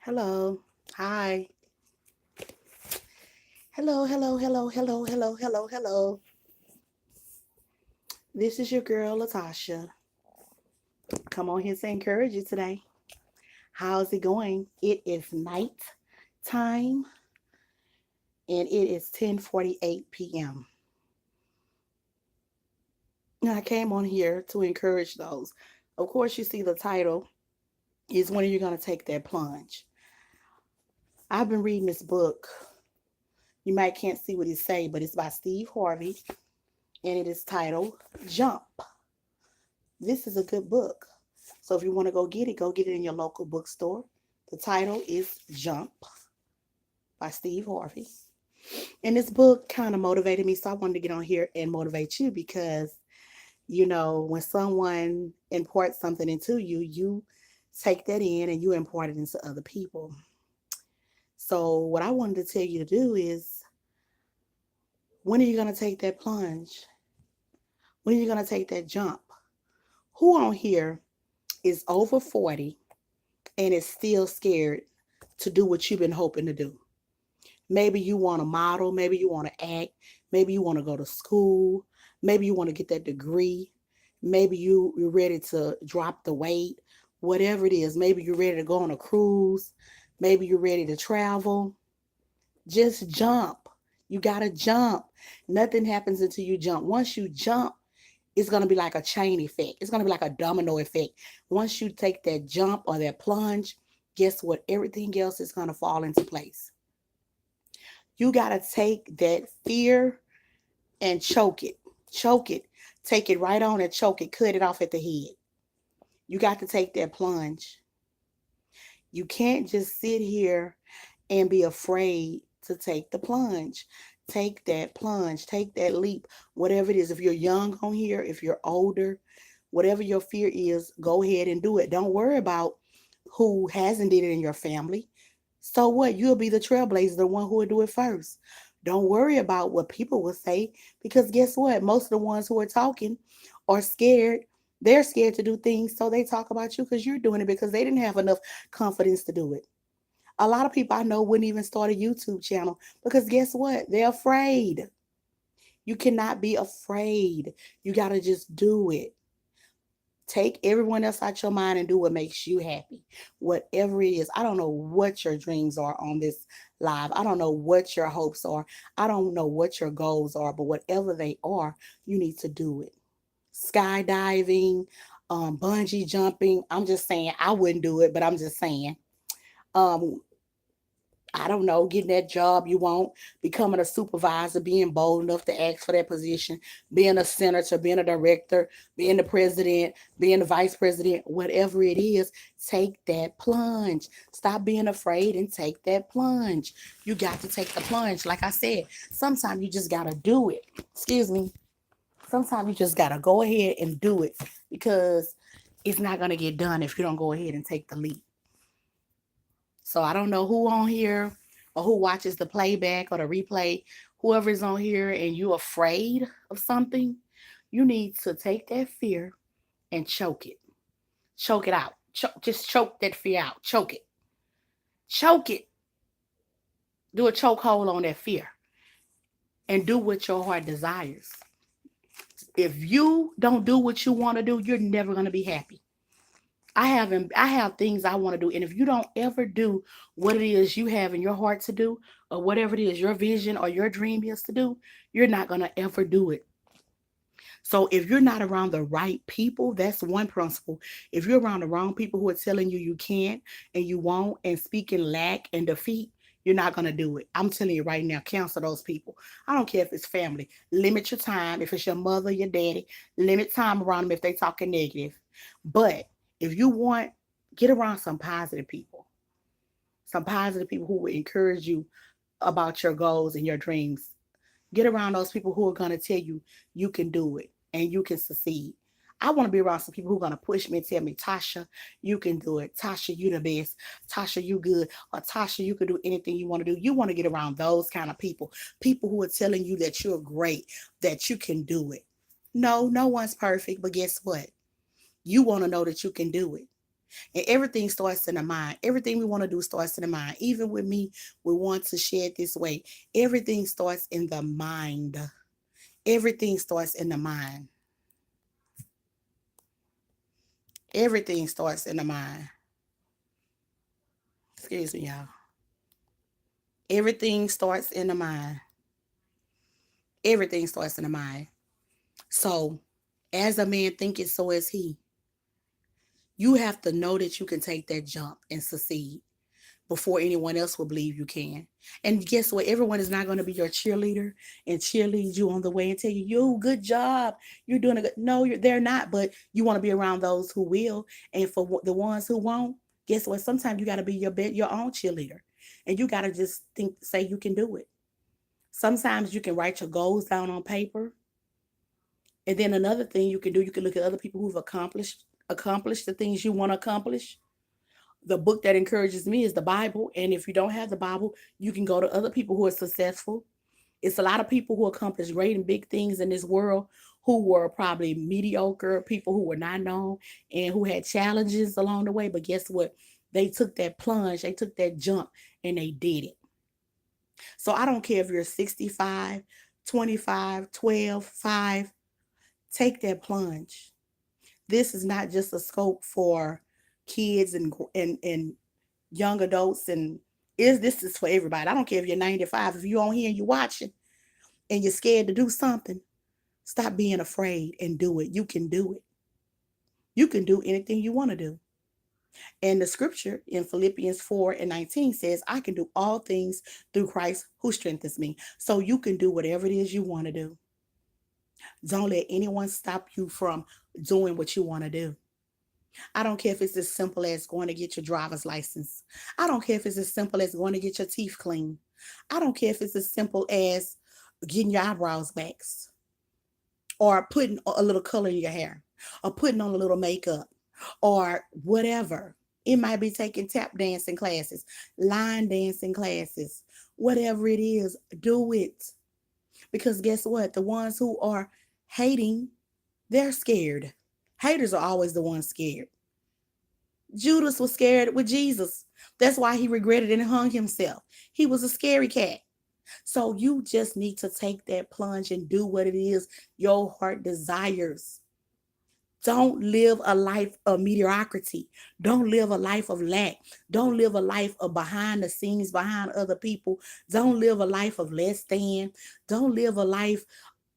Hello. Hi. Hello, hello, hello, hello, hello, hello, hello. This is your girl, Latasha. Come on here to encourage you today. How's it going? It is night time and it is 10:48 p.m. Now, I came on here to encourage those. Of course, you see the title is when are you going to take that plunge? I've been reading this book. You might can't see what it say, but it's by Steve Harvey and it is titled Jump. This is a good book. So if you want to go get it in your local bookstore. The title is Jump by Steve Harvey. And this book kind of motivated me. So I wanted to get on here and motivate you because, when someone imparts something into you, you take that in and you impart it into other people. So what I wanted to tell you to do is when are you going to take that plunge? When are you going to take that jump? Who on here is over 40 and is still scared to do what you've been hoping to do? Maybe you want to model, maybe you want to act, maybe you want to go to school, maybe you want to get that degree, maybe you're ready to drop the weight, whatever it is. Maybe you're ready to go on a cruise, maybe you're ready to travel. Just jump. You got to jump. Nothing happens until you jump. Once you jump, it's going to be like a chain effect. It's going to be like a domino effect. Once you take that jump or that plunge, guess what? Everything else is going to fall into place. You got to take that fear and choke it. Choke it. Take it right on and choke it. Cut it off at the head. You got to take that plunge. You can't just sit here and be afraid to take the plunge. Take that plunge. Take that leap. Whatever it is. If you're young on here, if you're older, whatever your fear is, go ahead and do it. Don't worry about who hasn't did it in your family. So what? You'll be the trailblazer, the one who will do it first. Don't worry about what people will say because guess what? Most of the ones who are talking are scared. They're scared to do things, so they talk about you because you're doing it because they didn't have enough confidence to do it. A lot of people I know wouldn't even start a YouTube channel because guess what? They're afraid. You cannot be afraid. You got to just do it. Take everyone else out your mind and do what makes you happy. Whatever it is. I don't know what your dreams are on this live. I don't know what your hopes are. I don't know what your goals are, but whatever they are, you need to do it. Skydiving, bungee jumping. I'm just saying I wouldn't do it, but I'm just saying. Um, I don't know, getting that job you want, becoming a supervisor, being bold enough to ask for that position, being a senator, being a director, being the president, being the vice president, whatever it is, take that plunge. Stop being afraid and take that plunge. You got to take the plunge. Like I said, sometimes you just got to do it. Excuse me. Sometimes you just got to go ahead and do it because it's not going to get done if you don't go ahead and take the leap. So I don't know who on here or who watches the playback or the replay, whoever is on here and you afraid of something, you need to take that fear and choke it. Choke it out. Just choke that fear out. Choke it. Choke it. Do a chokehold on that fear and do what your heart desires. If you don't do what you want to do, you're never going to be happy. I have things I want to do. And if you don't ever do what it is you have in your heart to do, or whatever it is your vision or your dream is to do, you're not gonna ever do it. So if you're not around the right people, that's one principle. If you're around the wrong people who are telling you you can't and you won't and speaking lack and defeat, you're not going to do it. I'm telling you right now, cancel those people. I don't care if it's family. Limit your time. If it's your mother, your daddy, limit time around them if they talking negative. But if you want, get around some positive people. Some positive people who will encourage you about your goals and your dreams. Get around those people who are going to tell you you can do it and you can succeed. I want to be around some people who are going to push me and tell me, Tasha, you can do it. Tasha, you the best. Tasha, you good. Or Tasha, you can do anything you want to do. You want to get around those kind of people. People who are telling you that you're great, that you can do it. No, no one's perfect, but guess what? You want to know that you can do it. And everything starts in the mind. Everything we want to do starts in the mind. Even with me, we want to share it this way. Everything starts in the mind. Everything starts in the mind. Everything starts in the mind. Excuse me, y'all. Everything starts in the mind. Everything starts in the mind. So, as a man thinketh, so is he. You have to know that you can take that jump and succeed before anyone else will believe you can. And guess what? Everyone is not going to be your cheerleader and cheerlead you on the way and tell you, "Yo, good job. You're doing a good." No, they're not. But you want to be around those who will. And for the ones who won't, guess what? Sometimes you got to be your own cheerleader, and you got to just say you can do it. Sometimes you can write your goals down on paper, and then another thing you can do, you can look at other people who've accomplished the things you want to accomplish. The book that encourages me is the Bible. And if you don't have the Bible, you can go to other people who are successful. It's a lot of people who accomplish great and big things in this world who were probably mediocre, people who were not known and who had challenges along the way. But guess what? They took that plunge, they took that jump, and they did it. So I don't care if you're 65, 25, 12, 5, take that plunge. This is not just a scope for kids and young adults, and is this is for everybody. I don't care if you're 95. If you're on here and you're watching and you're scared to do something, stop being afraid and do it. You can do it. You can do anything you want to do. And the scripture in Philippians 4:19 says, "I can do all things through Christ who strengthens me." So you can do whatever it is you want to do. Don't let anyone stop you from doing what you want to do. I don't care if it's as simple as going to get your driver's license. I don't care if it's as simple as going to get your teeth cleaned. I don't care if it's as simple as getting your eyebrows waxed or putting a little color in your hair or putting on a little makeup or whatever. It might be taking tap dancing classes, line dancing classes, whatever it is, do it. Because guess what? The ones who are hating, they're scared. Haters are always the ones scared. Judas was scared with Jesus. That's why he regretted and hung himself. He was a scary cat. So you just need to take that plunge and do what it is your heart desires. Don't live a life of mediocrity. Don't live a life of lack. Don't live a life of behind the scenes, behind other people. Don't live a life of less than. Don't live a life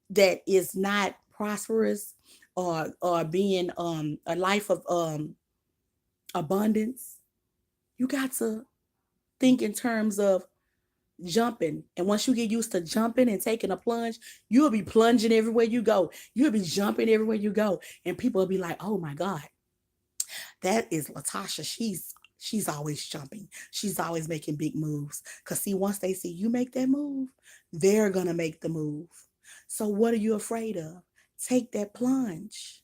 that is not prosperous or being a life of abundance. You got to think in terms of jumping. And once you get used to jumping and taking a plunge, you'll be plunging everywhere you go. You'll be jumping everywhere you go. And people will be like, "Oh my God, that is Latasha. She's always jumping. She's always making big moves." Because see, once they see you make that move, they're gonna make the move. So what are you afraid of? Take that plunge.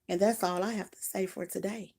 And that's all I have to say for today.